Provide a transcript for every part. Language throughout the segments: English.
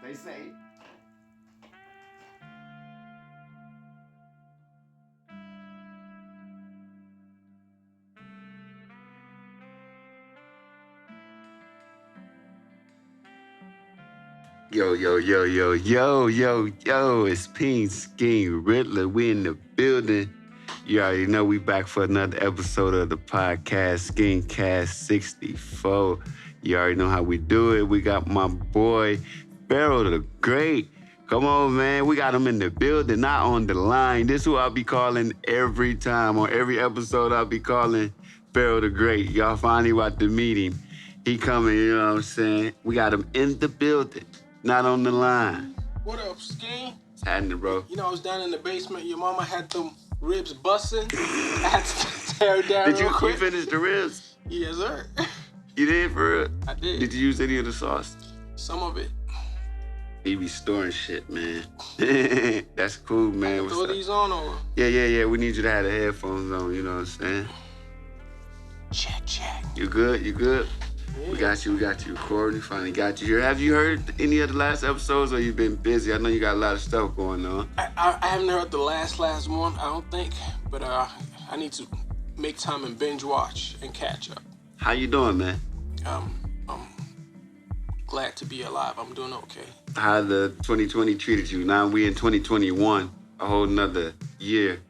Stay safe. Yo, it's Peanskean, Riddler. We in the building. You already know we back for another episode of the podcast, SkeanCast 64. You already know how we do it. We got my boy, PhaRoThaGr8. Come on, man. We got him in the building, not on the line. This is who I'll be calling every time. On every episode, I'll be calling PhaRoThaGr8. Y'all finally about to meet him. He coming, you know what I'm saying? We got him in the building, not on the line. What up, Skeen? What's happening, bro? You know, I was down in the basement. Your mama had them ribs busting. I had to tear it down Did you quick. finish the ribs? Yes, sir. You did, for real? I did. Did you use any of the sauce? Some of it. He be storing shit, man. That's cool, man. Throw these on or? Yeah. We need you to have the headphones on, you know what I'm saying? Check. You good? Yeah. We got you. Recording, finally got you here. Have you heard any of the last episodes or you been busy? I know you got a lot of stuff going on. I haven't heard the last one, I don't think. But I need to make time and binge watch and catch up. How you doing, man? I'm glad to be alive. I'm doing okay. How the 2020 treated you? Now we in 2021, a whole nother year.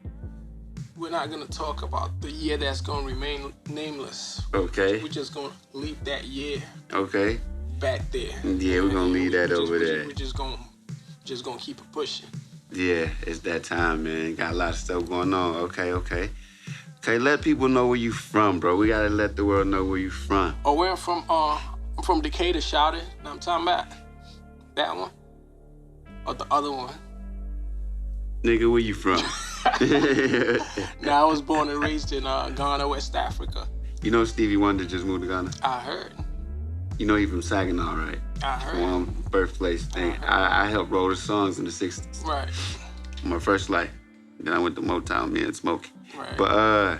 We're not going to talk about the year that's going to remain nameless. Okay. We're just going to leave that year Okay. back there. Yeah, we're going to leave that over there. We're just going to keep it pushing. Yeah, it's that time, man. Got a lot of stuff going on. Okay. Okay, let people know where you from, bro. We got to let the world know where you from. Oh, where I'm from Decatur, shouted. I'm talking about that one. Or the other one. Nigga, where you from? Now, I was born and raised in Ghana, West Africa. You know Stevie Wonder just moved to Ghana? I heard. You know he from Saginaw, right? I heard. Birthplace thing. I helped roll the songs in the 60s. Right. My first life. Then I went to Motown, me and Smokey. Right. But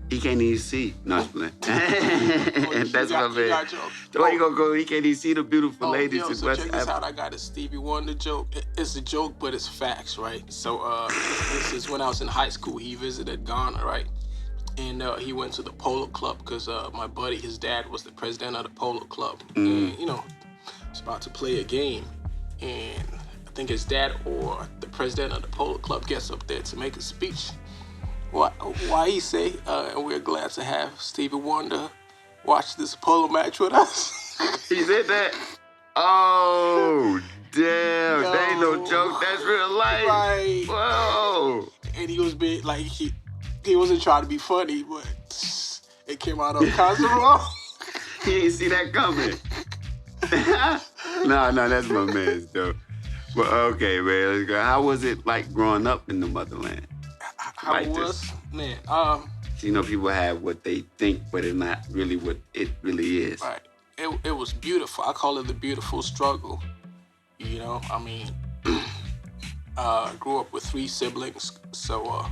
he can't even see. No, I'm playing. That's my man. The way you gonna go, he can't even see the beautiful ladies in so West check this Africa. out. I got a Stevie Wonder joke. It's a joke, but it's facts, right? So this is when I was in high school. He visited Ghana, right? And he went to the polo club because my buddy, his dad was the president of the polo club. And, you know, was about to play a game. And I think his dad or the president of the polo club gets up there to make a speech. Why he say, and we're glad to have Stevie Wonder watch this polo match with us. He said that? Oh, damn. Yo. That ain't no joke. That's real life. Right. Whoa. And he was being, like, he wasn't trying to be funny, but it came out on concert wrong. He ain't see that coming. No, that's my man's though. But okay, man, let's go. How was it like growing up in the motherland? How Like it was? this. Man, You know, people have what they think, but it's not really what it really is. right. It was beautiful. I call it the beautiful struggle. You know, I mean, grew up with 3 siblings, so,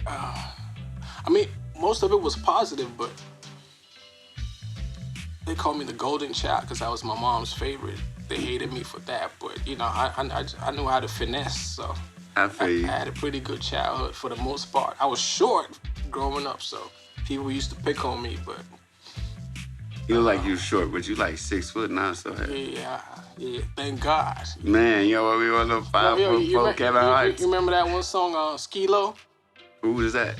I mean, most of it was positive, but they called me the golden child because I was my mom's favorite. They hated me for that, but, you know, I knew how to finesse, so I feel you. I had a pretty good childhood for the most part. I was short growing up, so people used to pick on me, but... You look like you short, but you like 6 foot now, so... Yeah, thank God. Man, you know what, we want to 5'4" Kevin Hart. You remember that one song, Skilo? Who is that?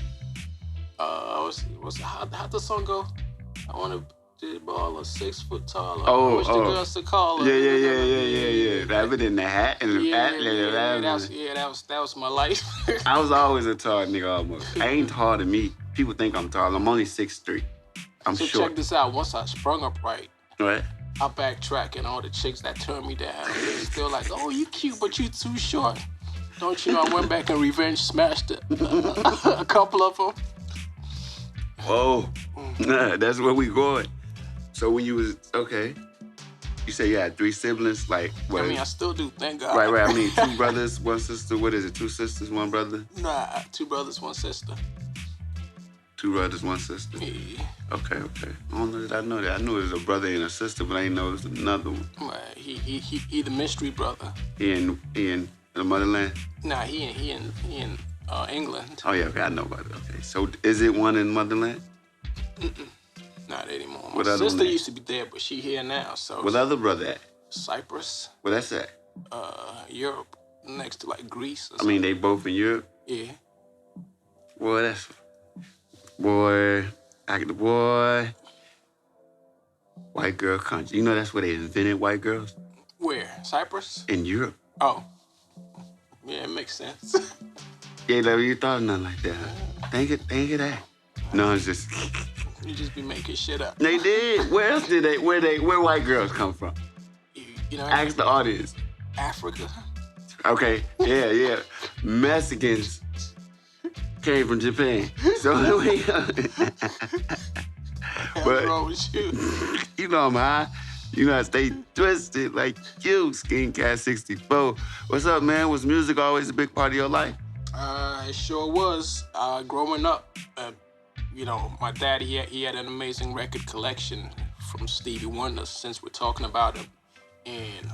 How'd the song go? I want to be baller, 6 foot tall. Oh, I wish the girls to call her. Yeah. That been in the hat and the hat. That was my life. I was always a tall nigga almost. I ain't tall to me. People think I'm tall. I'm only 6'3". I'm so short. Check this out. Once I sprung up right, What? I backtrack and all the chicks that turned me down, they still like, oh, you cute, but you too short. Don't you know I went back and revenge smashed a couple of them. Whoa. That's where we going. So when you was, okay. You say you had 3 siblings, like what? I mean, I still do, thank God. Right. I mean, 2 brothers, 1 sister. What is it? 2 sisters, 1 brother? Nah, 2 brothers, 1 sister. 2 brothers, 1 sister. Yeah. Okay. I don't know that I know that. I knew it was a brother and a sister, but I didn't know it was another one. He the mystery brother. He in the motherland? Nah, he in England. Oh, yeah, okay, I know about it. Okay, so is it one in motherland? Not anymore. What My other sister one? used to be there, but she here now. So What other brother at? Cyprus, Where that's at? Europe, next to like Greece. Or I mean, they both in Europe? yeah. Boy, that's... Boy... Boy... White girl country. You know that's where they invented white girls? Where? Cyprus? In Europe. Oh. Yeah, it makes sense. Yeah, like, you thought of nothing like that, huh? Think of that. No, it's just... You just be making shit up. They did. Where else did where white girls come from? You know, Ask the audience. Africa. Okay, yeah. Mexicans came from Japan. So, What's wrong with you? you know I'm high. You know I stay twisted like you, SkeanCast 64. What's up, man? Was music always a big part of your life? It sure was. Growing up, you know, my dad, he had an amazing record collection from Stevie Wonder, since we're talking about him. And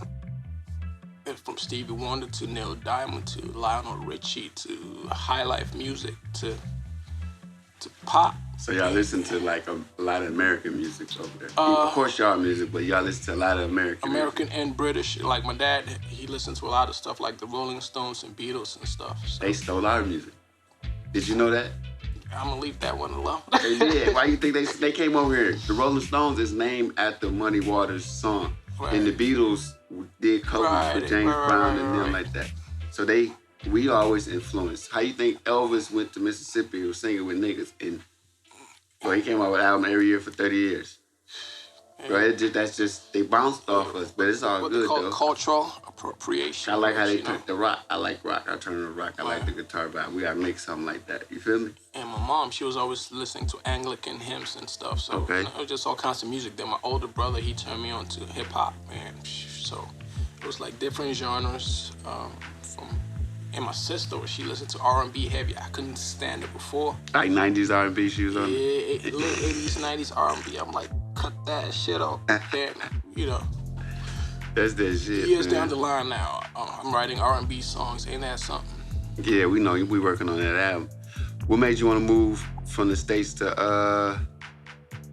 from Stevie Wonder to Neil Diamond to Lionel Richie to high life music to pop. So y'all listen to like a lot of American music over there. Of course y'all music, but y'all listen to a lot of American music. And British. Like my dad, he listened to a lot of stuff like the Rolling Stones and Beatles and stuff. So They stole our music. Did you know that? I'm gonna leave that one alone. They did. Why you think they came over here? The Rolling Stones is named after Muddy Waters' song. Right. And the Beatles did covers for James Brown and them like that. So we always influenced. How you think Elvis went to Mississippi and was singing with niggas? And he came out with an album every year for 30 years. Right? They bounced off us, but it's all What good they call though. Cultural appropriation. I like how they you know? took the rock. I like rock. I turn to rock. I like the guitar vibe. We gotta make something like that. You feel me? And my mom, she was always listening to Anglican hymns and stuff. So Okay. you know, it was just all kinds of music. Then my older brother, he turned me on to hip hop, man. So it was like different genres. And my sister, she listened to R&B heavy. I couldn't stand it before. Like 90s R&B shoes on. Yeah, late 80s, 90s R&B. I'm like, cut that shit off. Then, you know, That's that shit. years man. down the line now, I'm writing R&B songs. Ain't that something? Yeah, we know we working on that album. What made you want to move from the States to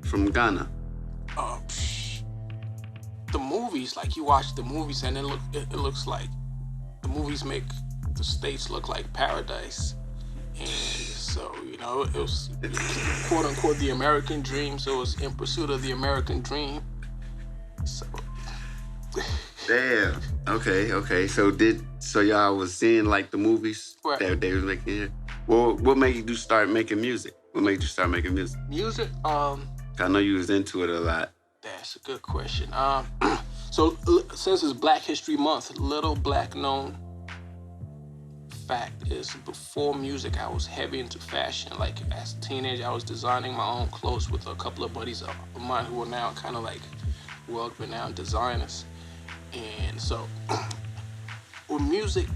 from Ghana? The movies, like you watch the movies and it looks like the movies make the States look like paradise. And so, you know, it was quote unquote the American dream. So it was in pursuit of the American dream. So Damn. Okay. So y'all was seeing like the movies Right. that they was making here? Well, what made you start making music? What made you start making music? music, I know you was into it a lot. that's a good question. So since it's Black History Month, little black known fact is before music, I was heavy into fashion. Like as a teenager, I was designing my own clothes with a couple of buddies of mine who are now kind of like world-renowned designers. And so with music,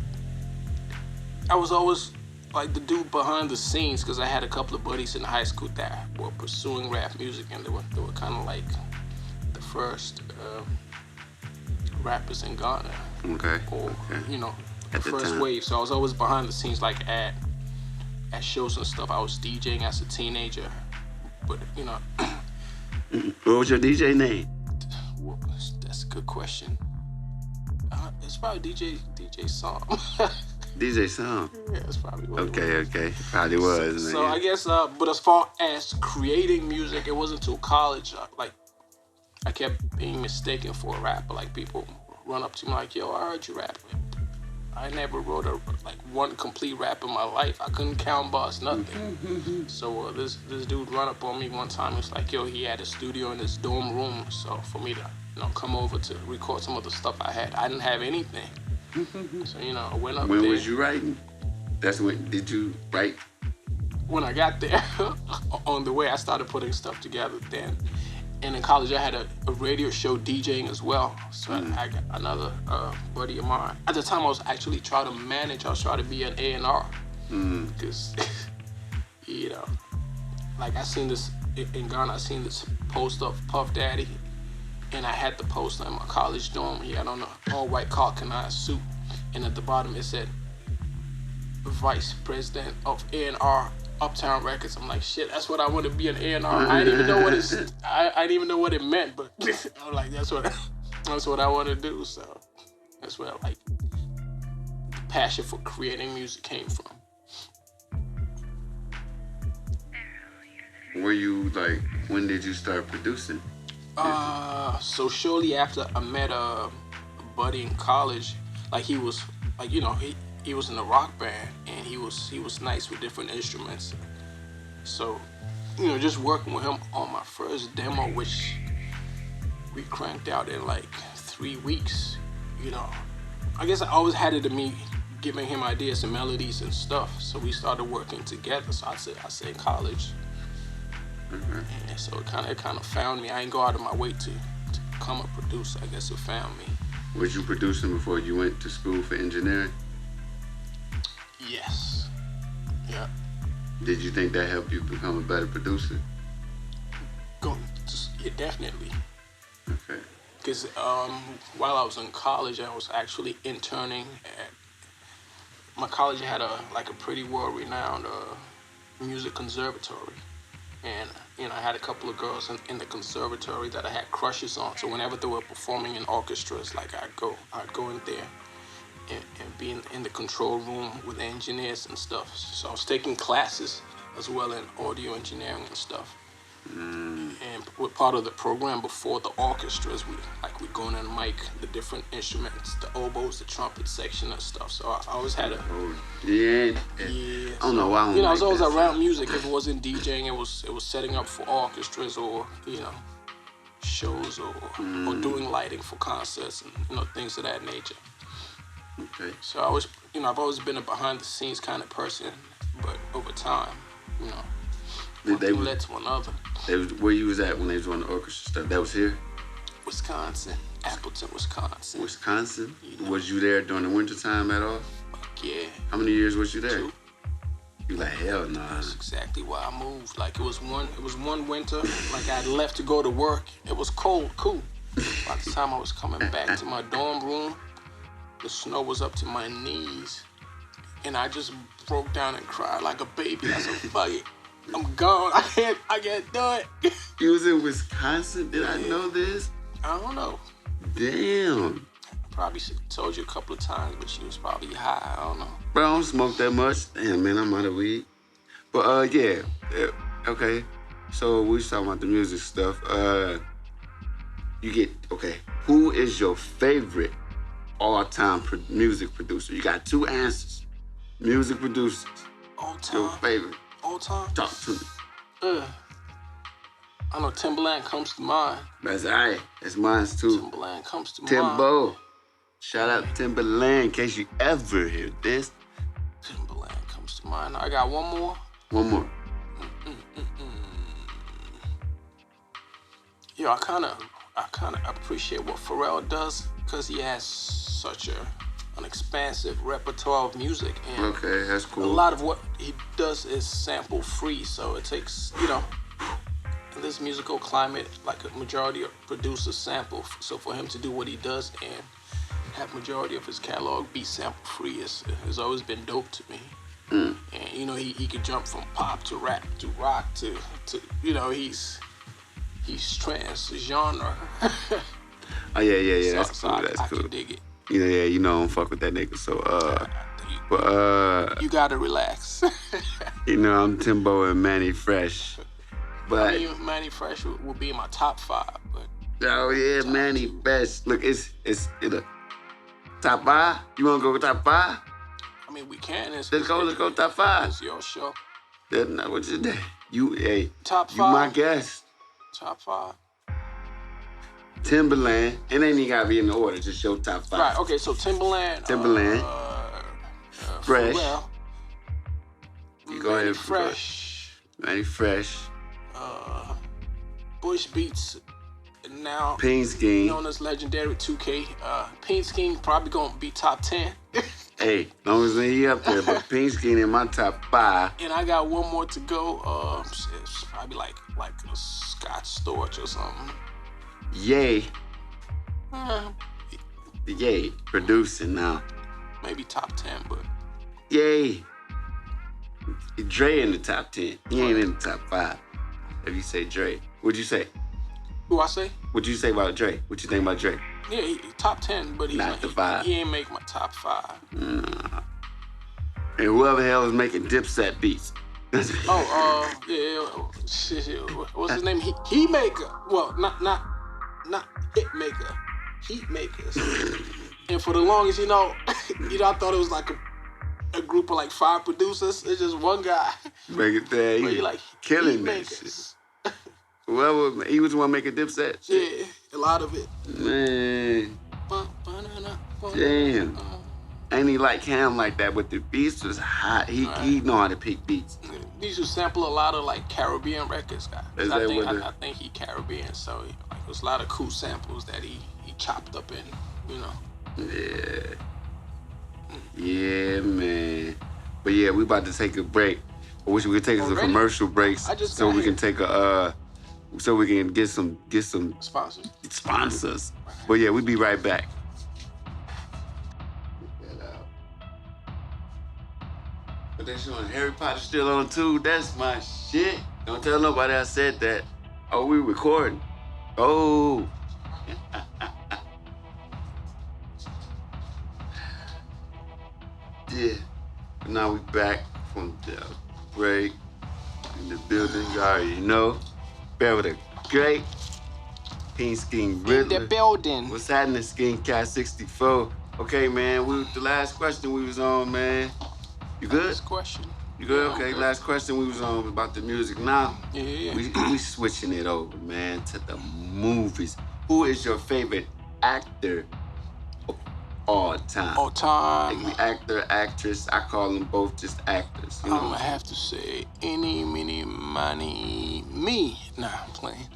I was always like the dude behind the scenes because I had a couple of buddies in high school that were pursuing rap music, and they were kind of like the first rappers in Ghana, Okay. or you know, the At the first time. wave. So I was always behind the scenes, like at shows and stuff. I was DJing as a teenager, but you know, What was your DJ name? well, that's a good question. It's probably DJ Som. DJ Som. Yeah, it's probably what it was. Okay. Probably was, man. So I guess, but as far as creating music, it wasn't until college. Like, I kept being mistaken for a rapper. Like, people run up to me like, "Yo, I heard you rap." I never wrote one complete rap in my life. I couldn't count bars, nothing. So this dude run up on me one time. He was like, "Yo, he had a studio in his dorm room, so for me to come over to record some of the stuff I had. I didn't have anything." So, I went up there. When was you writing? Did you write? When I got there, on the way, I started putting stuff together then. And in college, I had a radio show DJing as well. So I got another buddy of mine. At the time, I was actually trying to manage. I was trying to be an A&R. Because, like I seen this in Ghana. I seen this poster of Puff Daddy, and I had the poster in my college dorm. He had on an all-white Calcanized suit, and at the bottom it said Vice President of A&R Uptown Records. I'm like, shit, that's what I want to be, an A&R. I didn't even know what I didn't even know what it meant, but I'm like, that's what I want to do. So that's where like the passion for creating music came from. Were you like, when did you start producing? So shortly after I met a buddy in college, like he was like, you know, he was in a rock band, and he was nice with different instruments. So, you know, just working with him on my first demo, which we cranked out in like 3 weeks, you know. I guess I always had it in me giving him ideas and melodies and stuff. So we started working together. So I said in college. And so it kind of found me. I ain't go out of my way to become a producer. I guess it found me. Was you producing before you went to school for engineering? Yes. Yeah. Did you think that helped you become a better producer? Yeah, definitely. Okay. Because while I was in college, I was actually interning at my college. Had a pretty world-renowned music conservatory. And, you know, I had a couple of girls in the conservatory that I had crushes on. So whenever they were performing in orchestras, like I'd go in there and be in the control room with engineers and stuff. So I was taking classes as well in audio engineering and stuff. And we're part of the program before the orchestras. We go in and mic the different instruments, the oboes, the trumpet section and stuff. So I always had a yeah. I don't know why. You know, I was always around music. If it wasn't DJing, it was setting up for orchestras or, you know, shows or doing lighting for concerts and, you know, things of that nature. Okay. So I've always been a behind the scenes kind of person, but over time, you know, one thing led to another. Where you was at when they was doing the orchestra stuff? That was here? Wisconsin, Appleton, Wisconsin. Wisconsin? You know. Was you there during the winter time at all? Yeah. How many years was you there? 2. You like, hell no. That's exactly why I moved. Like it was one winter. Like I left to go to work. It was cool. By the time I was coming back to my dorm room, the snow was up to my knees, and I just broke down and cried like a baby. I said, "Fuck it, I'm gone. I can't do it." You was in Wisconsin? Did I know this? I don't know. Damn. Probably told you a couple of times, but she was probably high. I don't know. Bro, I don't smoke that much. Damn, man, I'm out of weed. But yeah, okay. So we was talking about the music stuff. Who is your favorite all-time music producer? You got 2 answers. Music producers. All time. Your favorite. All time. Talk to me. I know Timbaland comes to mind. That's all right. That's mine too. Timbaland comes to mind. Timbo. Shout out Timbaland in case you ever hear this. Timbaland comes to mind. I got one more. One more. Yo, I kind of appreciate what Pharrell does because he has such an expansive repertoire of music. And okay, that's cool. A lot of what he does is sample free, so it takes, you know, in this musical climate, like a majority of producers sample. So for him to do what he does and have majority of his catalog be sample free has always been dope to me. And you know, he could jump from pop to rap to rock to you know, he's trans genre. Oh yeah. So, That's cool. That's I cool. can dig it. Yeah, you know I don't fuck with that nigga. So you gotta relax. You know, I'm Timbo and Manny Fresh. But I mean, Manny Fresh will be in my top 5, but oh yeah, Manny Fresh. Look, it's top 5. You wanna go top 5? I mean, we can. Let's go top 5. It's your show. That's not what you did. You top 5. You my guest. Top 5. Timbaland. It ain't even gotta be in the order. Just show top 5. Right. Okay. So Timbaland. Fresh. Pharrell, You go ahead. Fresh. Manny Fresh. Bush Beats now Peanskean. known as legendary 2K. Peanskean probably gonna be top 10. Hey, long as he up there, but Peanskean in my top 5. And I got one more to go. It's probably like a Scotch storage or something. Yay. Yay, producing now. Maybe top 10, but Yay. Dre in the top 10. He ain't in the top 5. If you say Dre, what'd you say? who I say? What'd you say about Dre? What you think about Dre? Yeah, he top 10, but he's Not the 5. He ain't make my top 5. Nah. And whoever the hell is making Dipset beats. Shit. What's his name? He maker. Well, not hit maker. Heat makers. And for the longest, I thought it was like a group of like 5 producers. It's just one guy. Make it there. But he like killing heat that makers. shit. Whoever, he was the one making Dipset shit. Yeah, a lot of it. Man. Damn. Ain't he like him like that, but the beats was hot. He know how to pick beats. He used to sample a lot of like Caribbean records, guy. I think he Caribbean, so there's a lot of cool samples that he chopped up in, Yeah. Yeah, man. But yeah, we about to take a break. I wish we could take some commercial breaks so we can take so we can get some sponsors. But yeah, we'll be right back. But they showing Harry Potter still on too. That's my shit. Don't tell nobody I said that. Oh, we recording. Oh. Yeah. But now we back from the break in the building. You already know. PhaRoThaGr8. Peanskean Riddler. In the building. What's happening, SkeanCast 64? Okay, man. The last question we was on, man. You good? Last question. You good? Yeah, okay. good. Last question we was on about the music. Now, Yeah. we switching it over, man, to the movies. Who is your favorite actor of all time? All time. Like, actor, actress. I call them both just actors. You know? I'm gonna have to say any, mini, money, me. Nah, I'm playing.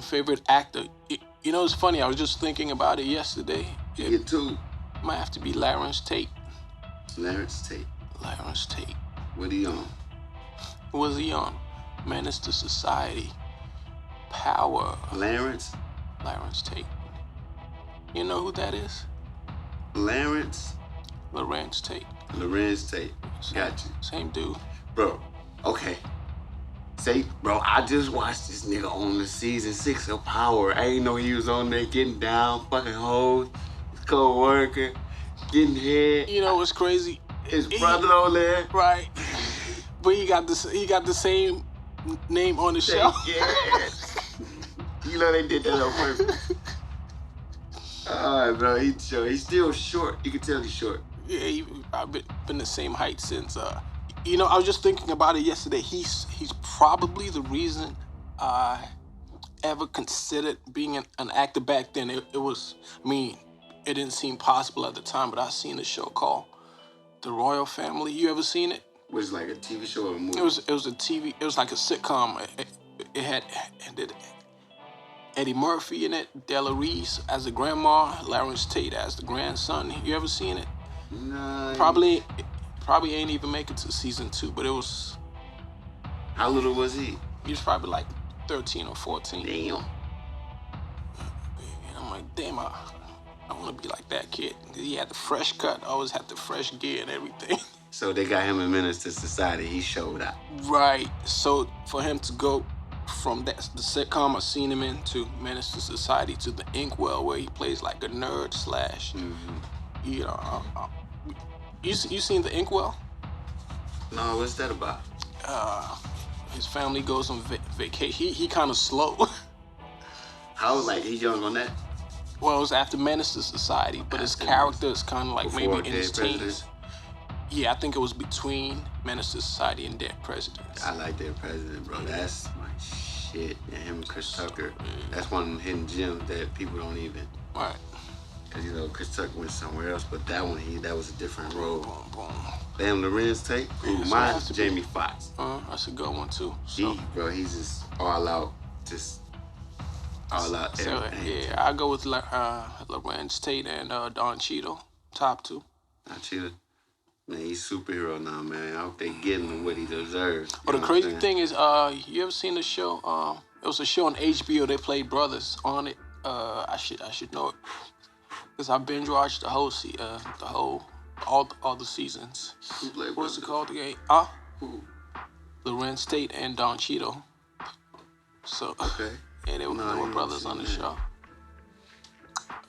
Favorite actor. It's funny. I was just thinking about it yesterday. You too. Might have to be Lawrence Tate. Lawrence Tate. Lawrence Tate. What are you on? Who was he on? Menace to Society. Power. Lawrence Tate. You know who that is? Lawrence Tate. Got you. Same dude. Bro, okay. Bro, I just watched this nigga on the season 6 of Power. I ain't know he was on there getting down, fucking hoes, his co-worker, getting head. You know what's crazy? His brother on there. Right. But he got the same name on the show. Yeah. You know they did that on purpose. All right, bro. He's still short. You can tell he's short. Yeah, I've been the same height since. I was just thinking about it yesterday. He's probably the reason I ever considered being an actor back then. It didn't seem possible at the time, but I seen a show called The Royal Family. You ever seen it? Was it like a TV show or a movie? It was a TV. It was like a sitcom. It had Eddie Murphy in it, Della Reese as the grandma, Lawrence Tate as the grandson. You ever seen it? No. Probably ain't even make it to season 2, but it was. How little was he? He was probably like 13 or 14. Damn. And I'm like, damn, I want to be like that kid. He had the fresh cut, always had the fresh gear and everything. So they got him in Menace to Society. He showed up. Right. So for him to go from the sitcom I seen him in to Menace to Society to the Inkwell, where he plays like a nerd slash. You seen the Inkwell? No, what's that about? His family goes on vacation. He kind of slow. How, like, he young on that? Well, it was after Menace to Society, but his character is kind of like Before maybe in his Dead teens. Presidents? Yeah, I think it was between Menace to Society and Dead Presidents. I like Dead President, bro. That's my shit. And him and Chris Tucker. That's one of them hidden gems that people don't even. Right. Because, Chris Tucker went somewhere else, but that one, that was a different role. Boom, boom. Damn, Lorenz Tate? Ooh, so mine's Jamie Foxx. That's a good one, too. So, He's just all out, just All out So everything. yeah, I go with Lorenz Tate and Don Cheadle, top two. Not Cheetah. Man, he's superhero now, man. I hope they give him what he deserves. Oh, You the know what I'm crazy saying? thing is, you ever seen the show? It was a show on HBO. They played brothers on it. I should know it because I binge watched all the seasons. Who played What's it brothers? called again? Who? Lorenz Tate and Don Cheadle. So Okay. yeah, they No, I were ain't brothers seen on the that. show.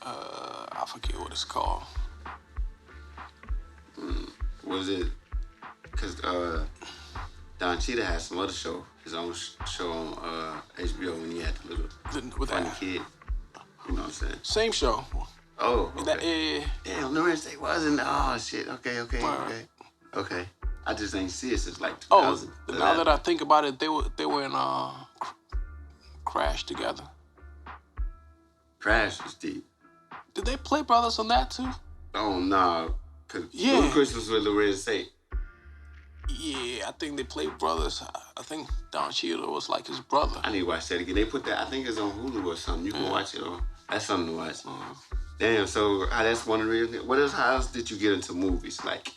I forget what it's called. Was it? Because Don Cheetah had some other show, his own show on HBO when he had the little With funny that kid. You know what I'm saying? same show. Oh, That okay. Damn, Lorenz Tate wasn't. Oh shit. Okay. Right. Okay. I just ain't see it since like Oh, 2000. now that I think about it, they were in Crash together. Crash was deep. Did they play brothers on that too? Oh no, cause Yeah. Ludacris was with Lorenz Tate. Yeah, I think they played brothers. I think Don Cheadle was like his brother. I need to watch that again. They put that. I think it's on Hulu or something. You can watch it. Or that's something to watch. Damn. So that's one of the reasons. How else did you get into movies? Like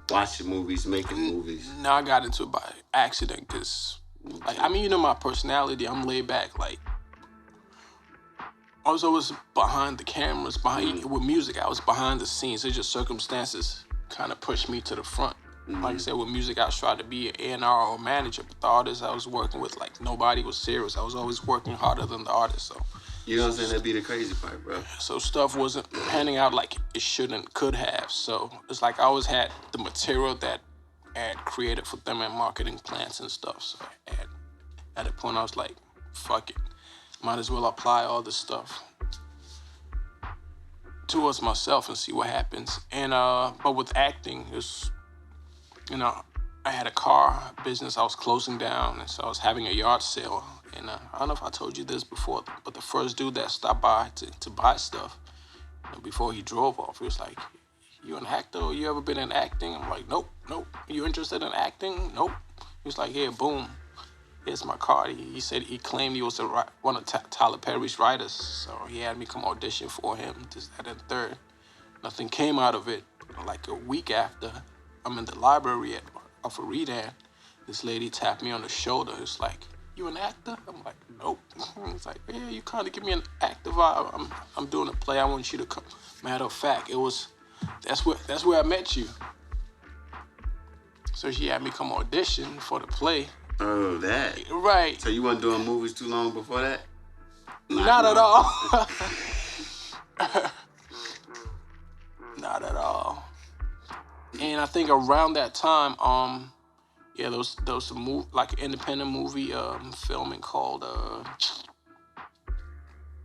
watching movies, making movies. No, I got into it by accident because, you know my personality. I'm laid back. Like, I was always behind the cameras, with music. I was behind the scenes. It's just circumstances kind of pushed me to the front. Like I said, with music, I was trying to be an A&R or manager, but the artists I was working with, like, nobody was serious. I was always working harder than the artist, so. You know what I'm saying? That'd be the crazy part, bro. So stuff wasn't panning out like it could have. So it's like I always had the material that I had created for them and marketing plans and stuff. So at a point I was like, fuck it. Might as well apply all this stuff towards myself and see what happens. And but with acting, it's, I had a car business I was closing down, and so I was having a yard sale. And I don't know if I told you this before, but the first dude that stopped by to buy stuff, before he drove off, he was like, "You an actor? You ever been in acting?" I'm like, "Nope. You interested in acting? Nope." He was like, "Here, boom. Here's my card." He said he claimed he was one of Tyler Perry's writers, so he had me come audition for him, this, that, and third. Nothing came out of it. Like a week after, I'm in the library of PhaRoThaGr8. This lady tapped me on the shoulder. It's like, "You an actor?" I'm like, "Nope." It's like, "Yeah, you kind of give me an actor vibe. I'm doing a play. I want you to come." Matter of fact, that's where I met you. So she had me come audition for the play. Oh, that. Right. So you weren't doing movies too long before that? Not at all. Not at all. And I think around that time, there was some like an independent movie filming called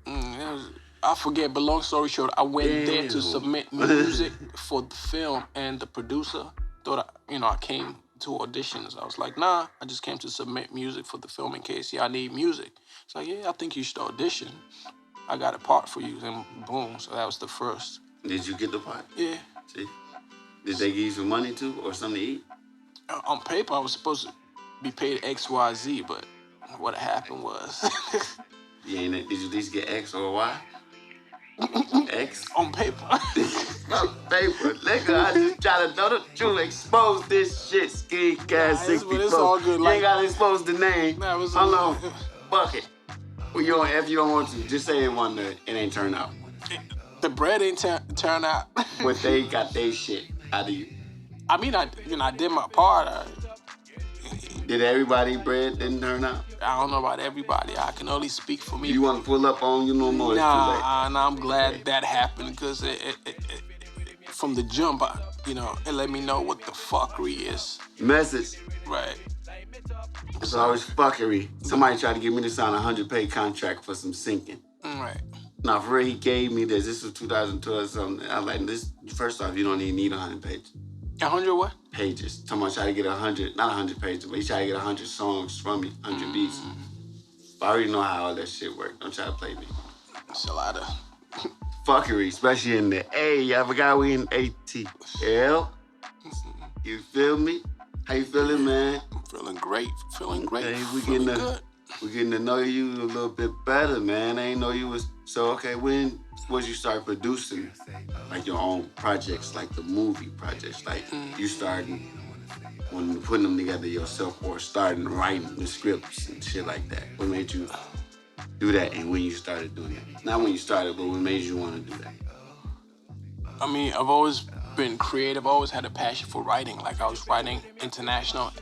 I forget, but long story short, I went there to submit music for the film, and the producer thought I came to auditions. I was like, "Nah, I just came to submit music for the film in case y'all need music." It's like, "Yeah, I think you should audition. I got a part for you." And boom, so that was the first. Did you get the part? Yeah. See? Did they give you some money too, or something to eat? On paper, I was supposed to be paid XYZ, but what happened was Did you at least get X or Y? X? on paper. Fuck paper, nigga. I just try to know the truth. Expose this shit, SkeanCast 64. It's all good. You ain't gotta expose the name. Nah, it was Hold on. Fuck it. Well, if you don't want to, just say it one day. It ain't turn out. The bread ain't turn out. But they got their shit out of you. I mean, I did my part. Did everybody bread didn't turn out? I don't know about everybody. I can only speak for me. You want to pull up on you no more? It's too late. Nah, I'm glad that happened because it from the jump, it let me know what the fuckery is. Message. Right. It's always fuckery. Somebody tried to get me to sign a 100-page contract for some sinking. Right. Now, for real, he gave me this. This was 2012 or something. I was like, this, first off, you don't even need 100 pages. 100 what? Pages. Somebody tried to get 100, not 100 pages, but he tried to get 100 songs from me, 100 beats. But I already know how all that shit works. Don't try to play me. It's a lot of fuckery, especially in the A. I forgot we in ATL. You feel me? How you feeling, man? I'm feeling great. Feeling great. Hey, we feeling getting good. We're getting to know you a little bit better, man. I ain't know you was so okay. When was you start producing like your own projects, like the movie projects? Like you starting when you putting them together yourself, or starting writing the scripts and shit like that? What made you do that, and when you started doing it? Not when you started, but what made you want to do that? I mean, I've always been creative. I always had a passion for writing. Like I was writing international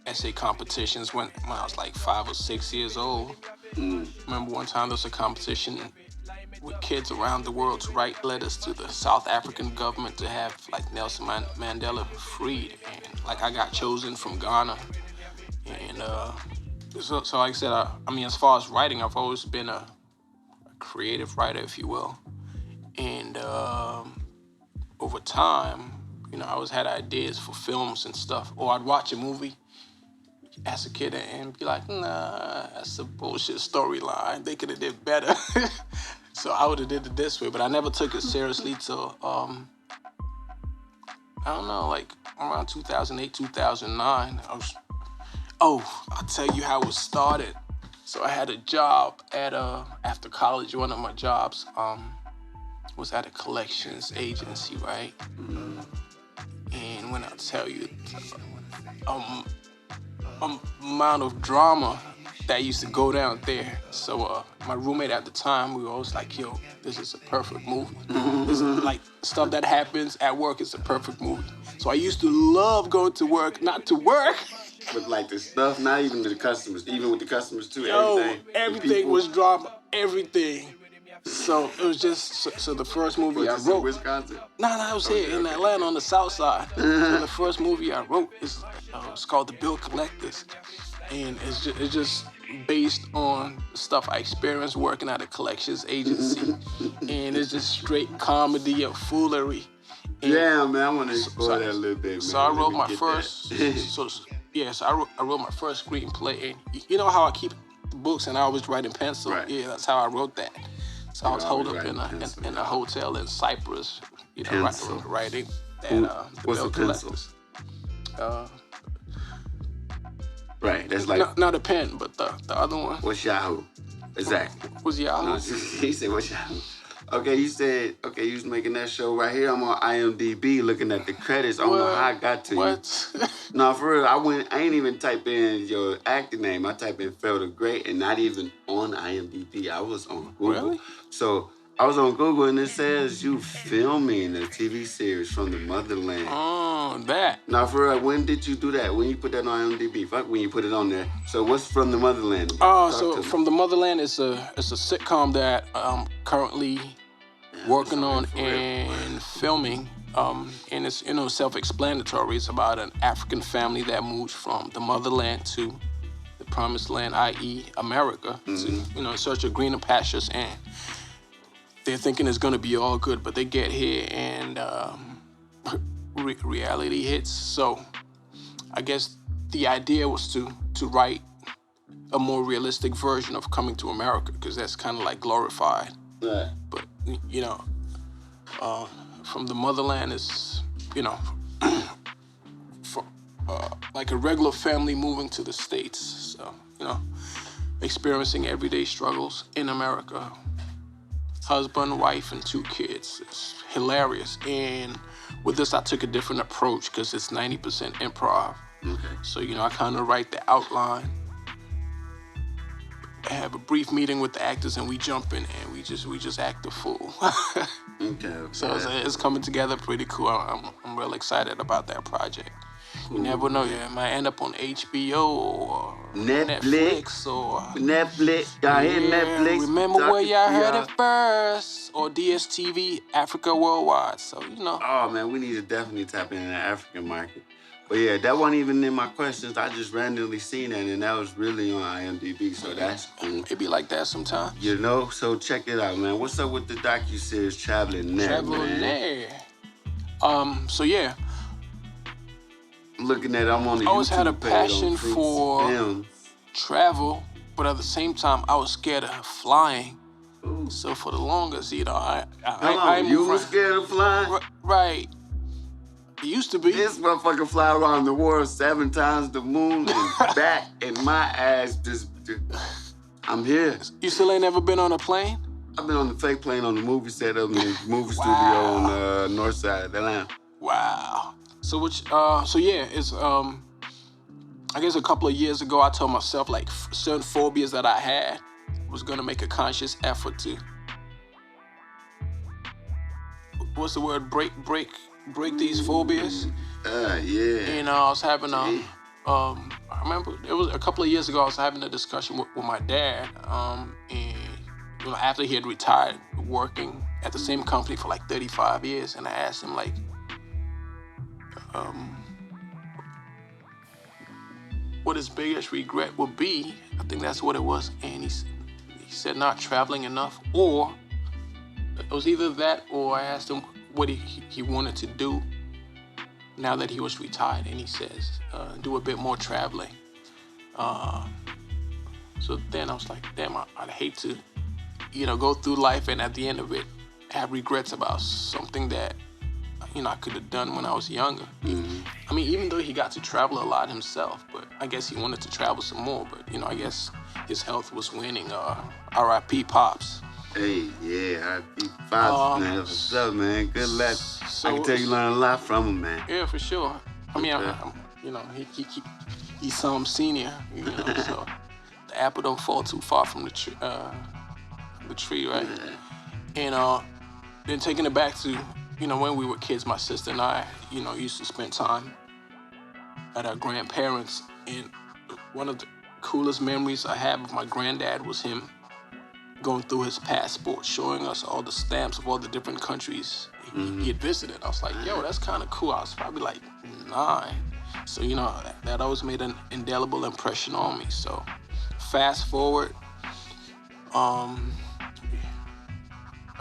essay competitions when I was like 5 or 6 years old. Remember one time there was a competition with kids around the world to write letters to the South African government to have like Nelson Mandela freed, and like I got chosen from Ghana. And so like I said, I mean, as far as writing, I've always been a creative writer, if you will. And over time, you know, I always had ideas for films and stuff. Or I'd watch a movie as a kid and be like, nah, that's a bullshit storyline. They could have did better. So I would have did it this way, but I never took it seriously till, I don't know, like around 2008, 2009. I'll tell you how it started. So I had a job at, after college, one of my jobs was at a collections agency, right? And when I tell you, amount of drama that used to go down there. So my roommate at the time, we were always like, yo, this is a perfect movie. This is like stuff that happens at work is a perfect movie. So I used to love going to work, not to work. But like the stuff, not even to the customers, even with the customers too, everything was drama, everything. So it was just, so the first movie I wrote. Wisconsin? No, I was here in Atlanta on the South Side. So the first movie I wrote is it's called The Bill Collectors. And it's just based on stuff I experienced working at a collections agency. And it's just straight comedy and foolery. And yeah, man, I want to explore that a little bit, man. So I wrote my first, I wrote my first screenplay. And you know how I keep the books and I always write in pencil? Right. Yeah, that's how I wrote that. So I was holed up in a hotel in Cyprus, you know, writing that, The Bill Collectors. Right, that's like... Not a pen, but the other one. What's Yahoo? Exactly. What's Yahoo? No, he said, what's Yahoo? Okay, you said, you was making that show right here. I'm on IMDb looking at the credits. I don't know how I got to you. No, for real, I ain't even type in your acting name. I type in PhaRoThaGr8 and not even on IMDb. I was on Google. Really? So I was on Google and it says you filming a TV series from the motherland. Oh, that. Now, for real, when did you do that? When you put that on IMDb? Fuck when you put it on there. So what's From the Motherland? So From the Motherland is a sitcom that I'm currently working on and filming. And it's, you know, self-explanatory. It's about an African family that moves from the motherland to the promised land, i.e. America, to, you know, in search of greener pastures. And they're thinking it's going to be all good, but they get here and reality hits. So I guess the idea was to write a more realistic version of coming to America, because that's kind of like glorified. Right. But, you know, From the Motherland is, you know, like a regular family moving to the States. So, you know, experiencing everyday struggles in America. Husband, wife, and 2 kids. It's hilarious. And with this, I took a different approach because it's 90% improv. Okay. So, you know, I kind of write the outline. I have a brief meeting with the actors and we jump in and we just act the fool. Okay. So it's coming together pretty cool. I'm real excited about that project. You never know, it might end up on HBO or Netflix or... Netflix. Y'all hear Netflix? Remember where y'all heard it first. Or DSTV, Africa Worldwide. So, you know. Oh, man, we need to definitely tap into the African market. But yeah, that wasn't even in my questions. I just randomly seen that, and that was really on IMDb, so that's cool. It be like that sometimes. You know? So check it out, man. What's up with the docu-series Traveling There, Traveling There. So yeah. I'm looking at it, I'm on the YouTube page. I always had a passion for travel, but at the same time, I was scared of flying. Ooh. So for the longest, you know, you were scared of flying? Right. It used to be. This motherfucker fly around the world 7 times the moon and back, and my ass just I'm here. You still ain't never been on a plane? I've been on the fake plane on the movie set up in the movie studio on the north side of Atlanta. Wow. So it's I guess a couple of years ago I told myself like certain phobias that I had was gonna make a conscious effort to what's the word? Break these phobias. Yeah. And I was having I remember it was a couple of years ago I was having a discussion with my dad, and after he had retired working at the same company for like 35 years, and I asked him like, what his biggest regret would be. I think that's what it was, and he said not traveling enough, or it was either that, or I asked him what he wanted to do now that he was retired, and he says do a bit more traveling. So then I was like, damn, I'd hate to go through life and at the end of it have regrets about something that I could have done when I was younger. Mm-hmm. I mean, even though he got to travel a lot himself, but I guess he wanted to travel some more. But I guess his health was winning. R.I.P. Pops. Hey, yeah, R.I.P. Pops, man. What's up, man? Good luck. So I can tell you learned a lot from him, man. Yeah, for sure. I mean, he's some senior, so the apple don't fall too far from the tree, right? And then taking it back to when we were kids, my sister and I, used to spend time at our grandparents. And one of the coolest memories I have of my granddad was him going through his passport, showing us all the stamps of all the different countries he had visited. I was like, yo, that's kind of cool. I was probably like 9. So, that always made an indelible impression on me. So fast forward, I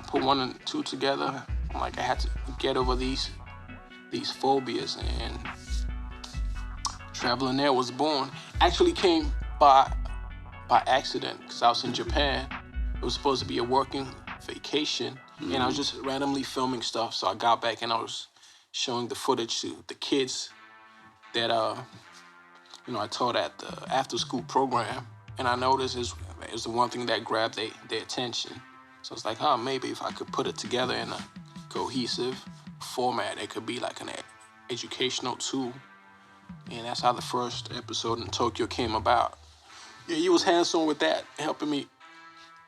put 1 and 2 together. I'm like, I had to get over these phobias, and Traveling There was born. Actually came by accident, because I was in Japan. It was supposed to be a working vacation, and I was just randomly filming stuff. So I got back and I was showing the footage to the kids that I taught at the after-school program, and I noticed it was the one thing that grabbed their attention. So it's like, maybe if I could put it together in a cohesive format, it could be like an educational tool. And that's how the first episode in Tokyo came about. Yeah, you was hands-on with that, helping me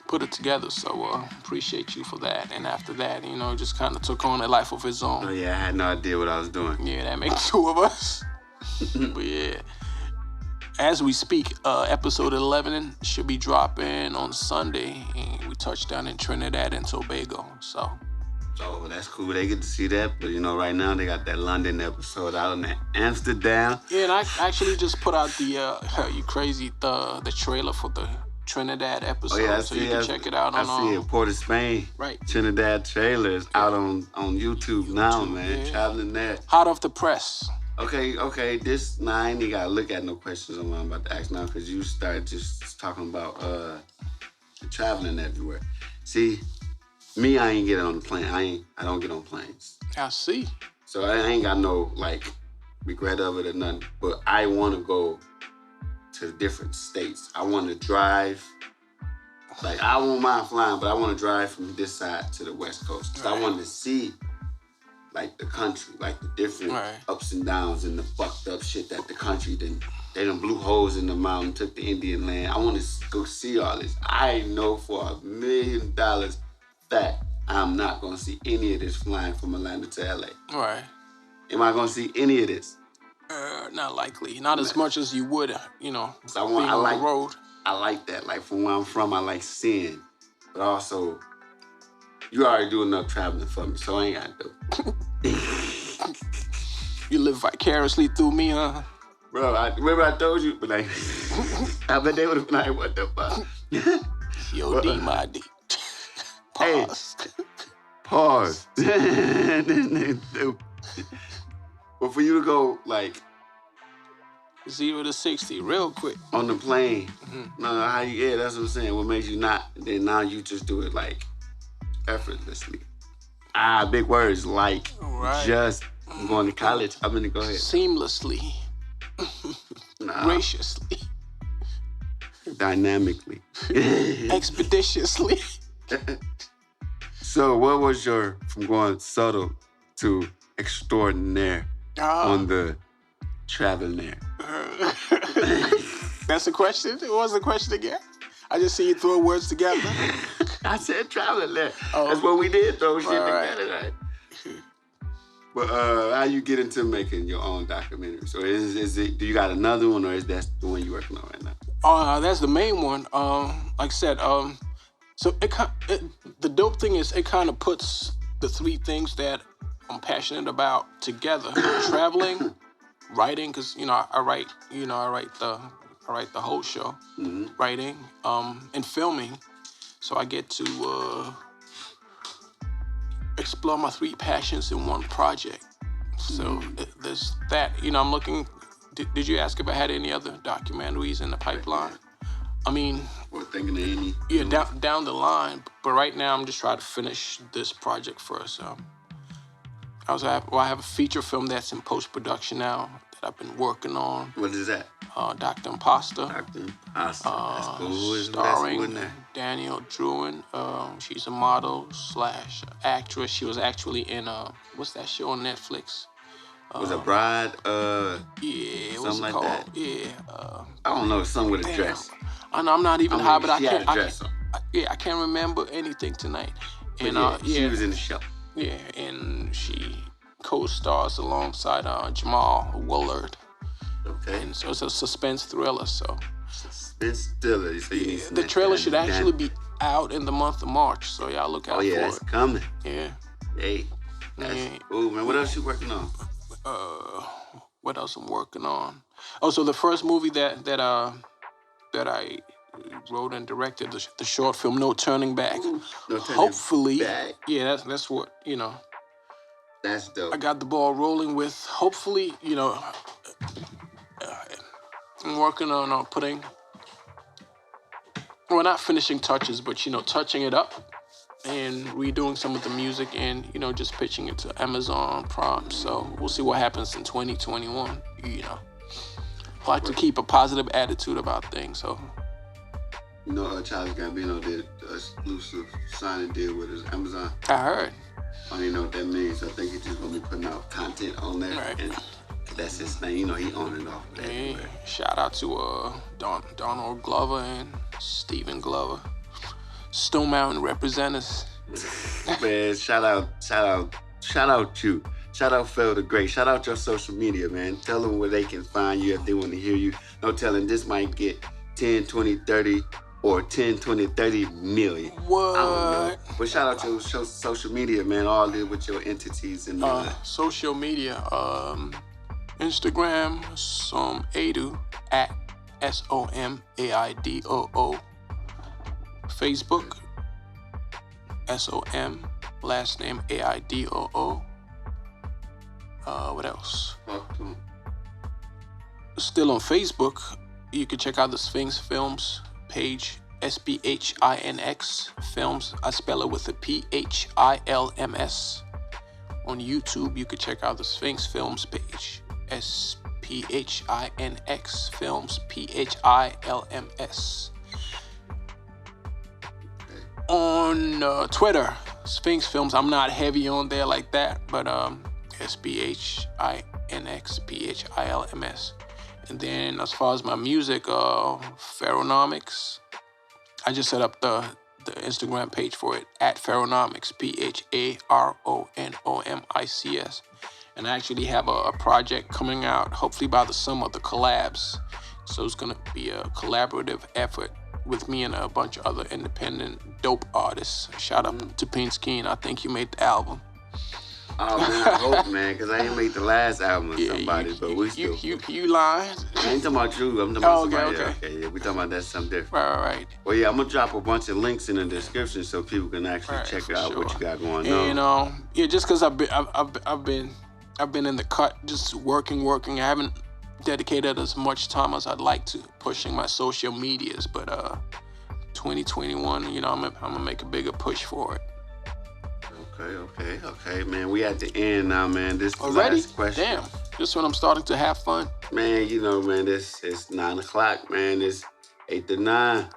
put it together. So appreciate you for that. And after that, it just kind of took on a life of its own. Oh yeah, I had no idea what I was doing. Yeah, that makes 2 of us. But yeah, as we speak, episode 11 should be dropping on Sunday, and we touched down in Trinidad and Tobago. So that's cool. They get to see that. But right now they got that London episode out in Amsterdam. Yeah, and I actually just put out the trailer for the Trinidad episode. Oh yeah, so you can check it out on. I see it. Port of Spain. Right. Trinidad trailers out on YouTube now, man. Yeah. Traveling There. Hot off the press. Okay. This now I ain't gotta look at no questions on what I'm about to ask now, because you started just talking about traveling everywhere. See, me, I ain't get on the plane. I don't get on planes. I see. So I ain't got no regret of it or nothing. But I want to go to different states. I want to drive. I won't mind flying, but I want to drive from this side to the West Coast. Because I want to see the country, the different ups and downs and the fucked up shit that the country they done blew holes in the mountain, took the Indian land. I want to go see all this. I know for $1 million that I'm not going to see any of this flying from Atlanta to LA. Right. Am I going to see any of this? Not likely. Not as much as you would, So being on the road. I like that. From where I'm from, I like seeing. But also, you already do enough traveling for me, so I ain't got to do it. You live vicariously through me, huh? Bro, remember I told you, but I bet they would have been like, what the fuck? Yo, D, my D. Pause. Hey, pause. But for you to go 0 to 60 real quick on the plane, no, that's what I'm saying. What makes you not? Then now you just do it effortlessly. Big words just. I'm going to college. I'm gonna go ahead. Seamlessly. Graciously. dynamically. Expeditiously. So what was from going subtle to extraordinaire on the Traveler? That's the question? What was the question again? I just see you throw words together. I said Traveler. That's what we did, throw shit together, right? But how you get into making your own documentary? So is it? Do you got another one, or is that the one you're working on right now? That's the main one. Like I said, so the dope thing is it kind of puts the three things that I'm passionate about together: traveling, writing, because I write the whole show, writing, and filming. So I get to explore my three passions in one project. So there's that. I'm looking. Did you ask if I had any other documentaries in the pipeline? I mean, or thinking of any? Yeah, down the line. But right now, I'm just trying to finish this project first. I have a feature film that's in post-production now that I've been working on. What is that? Dr. Imposter. Dr. Imposter. That's cool. Starring Daniel Druin. She's a model / actress. She was actually in what's that show on Netflix? Was it Bride? Yeah, something like that. Yeah. I don't know. Something with a dress. I'm not even high, but I can't. I can't remember anything tonight. And she was in the show. Yeah, and she co-stars alongside Jamal Willard. Okay. And so it's a suspense thriller. So suspense thriller. So the trailer should actually be out in the month of March. So y'all look out for it. Oh yeah, that's coming. Yeah. Hey. Oh man, what else you working on? What else I'm working on? Oh, so the first movie that I wrote and directed, the short film No Turning Back. Ooh, No Turning Hopefully, Back. Yeah, that's what That's dope. I got the ball rolling with. Hopefully, I'm working on putting. Well, not finishing touches, but touching it up and redoing some of the music and just pitching it to Amazon Prime. So we'll see what happens in 2021. I like to keep a positive attitude about things. So. Childish Gambino did an exclusive signing deal with his Amazon. I heard. I don't even know what that means. I think he's just gonna be putting out content on there, right. And that's his thing. He on and off of that. Yeah. Shout out to Donald Glover and Stephen Glover, Stone Mountain representatives. Man, shout out you. Shout out PhaRoThaGr8. Shout out your social media, man. Tell them where they can find you if they want to hear you. No telling this might get 10, 20, 30, or 10, 20, 30 million. What? I don't know. But shout out to your social media, man. All there with your entities and social media. Instagram, Som Aidoo at SOMAIDOO. Facebook, SOM, last name AIDOO. What else? Still on Facebook, you can check out the Sphinx Films page, SPHINX Films. I spell it with a PHILMS. On YouTube, you can check out the Sphinx Films page, SPHINX Films, PHILMS. On Twitter, Sphinx Films. I'm not heavy on there like that, but SPHINX PHILMS. And then as far as my music, PhaRonomics. I just set up the Instagram page for it at PhaRonomics, PhaRonomics. And I actually have a project coming out, hopefully by the summer, the collabs. So it's gonna be a collaborative effort with me and a bunch of other independent dope artists. Shout out to Peanskean. I think you made the album. Oh man, I hope, man, because I ain't make the last album with somebody, but we still. You lying? I ain't talking about you. I'm talking about somebody else. Okay. Yeah, we talking about that something different. Right. Well, yeah, I'm gonna drop a bunch of links in the description so people can actually check out what you got going on. And just because I've been in the cut, just working. I haven't dedicated as much time as I'd like to pushing my social medias, but 2021, I'm gonna make a bigger push for it. Okay, man. We at the end now, man. This is the last question. Damn, this when I'm starting to have fun. Man, man, it's 9 o'clock, man. 8 to 9.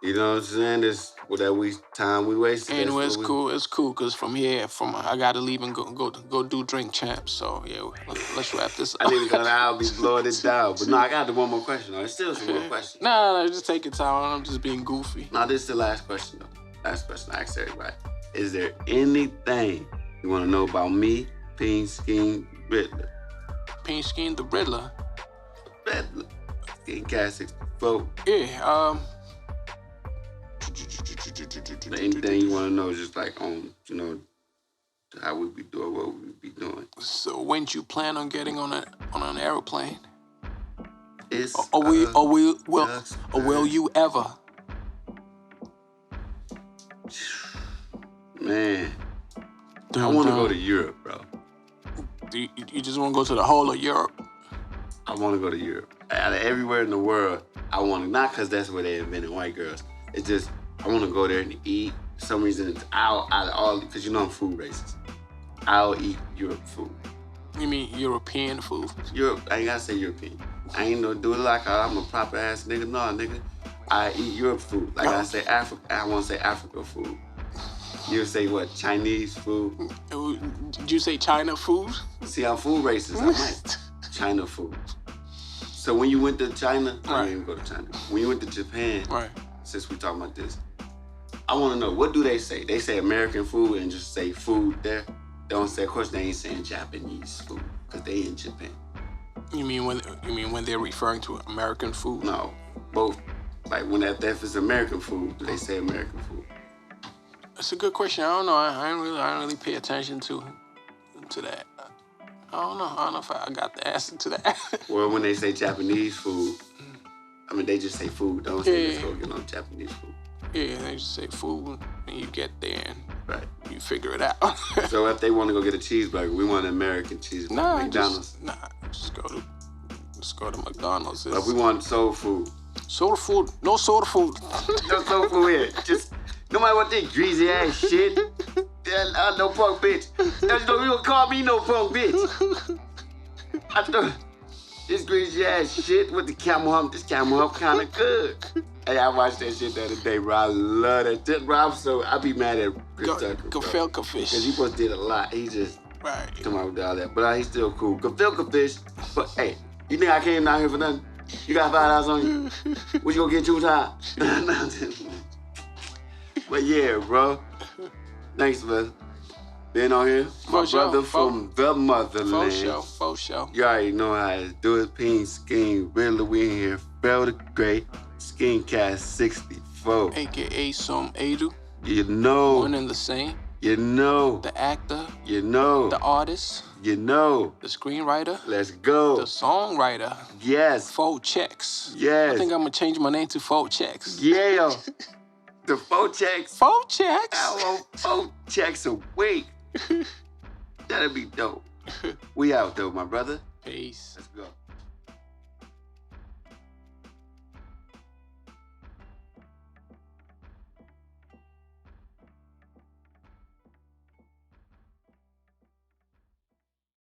You know what I'm saying? This whatever time we wasted. Anyway, it's cool. It's cool because from here, I gotta leave and go do drink champs. So yeah, let's wrap this up. I didn't gonna I'll be blowing it down, but no, I got the one more question. There's still some more questions. No, just take your time. I'm just being goofy. No, this is the last question though. Last question I asked everybody. Is there anything you want to know about me, Peanskean, Riddler? Peanskean the Riddler. Riddler. SkeanCast 64. Yeah. Anything you want to know, just like on, how we be doing what we be doing. So when do you plan on getting on an airplane? Will you ever? Man, I want to go to Europe, bro. You just want to go to the whole of Europe? I want to go to Europe. Out of everywhere in the world, I want to, not because that's where they invented white girls. It's just, I want to go there and eat. For some reason, it's out of all, because I'm food racist. I'll eat Europe food. You mean European food? Europe, I ain't got to say European. I ain't no do it like I'm a proper ass nigga. No, nigga. I eat Europe food. Like I say Africa, I want to say Africa food. You say what? Chinese food? Did you say China food? See, I'm food racist. I'm like China food. So when you went to China, I didn't even go to China. When you went to Japan, since we talking about this, I want to know, what do they say? They say American food and just say food there. They don't say, of course, they ain't saying Japanese food because they in Japan. You mean when they're referring to American food? No, both. Like when if it's American food, do they say American food? That's a good question. I don't know. I don't really pay attention to that. I don't know if I got the answer to that. Well, when they say Japanese food, I mean, they just say food. Don't say let's go get on Japanese food. Yeah, they just say food, and you get there and you figure it out. So if they want to go get a cheeseburger, we want an American cheeseburger. McDonald's. Just go to McDonald's. But we want soul food. Soul food? No soul food. No soul food here. Just nobody want this greasy ass shit. No punk bitch. You don't call me no punk bitch. I thought this greasy ass shit with the camel hump. This camel hump kind of good. Hey, I watched that shit the other day, bro. I love that. Bro, I be mad at Chris Tucker, bro. Gefilte fish. Because he supposed to did a lot. He just come out with all that. But he's still cool. Gefilte fish. But hey, you think I came down here for nothing? You got $5 on you? What you gonna get 2 times? But yeah, bro. Thanks for being on here. My brother from the motherland. For sure. You already know how to do it. Peanskean, Riddler, we in here. PhaRoThaGr8, SkeanCast 64. AKA Som Aidoo. You know. One and the same. You know. The actor. You know. The artist. You know. The screenwriter. Let's go. The songwriter. Yes. PhaRoChecks. Yes. I think I'm going to change my name to PhaRoChecks. Yeah. The PhaRoChecks. PhaRoChecks. I want PhaRoChecks a week. That'd be dope. We out though, my brother. Peace. Let's go.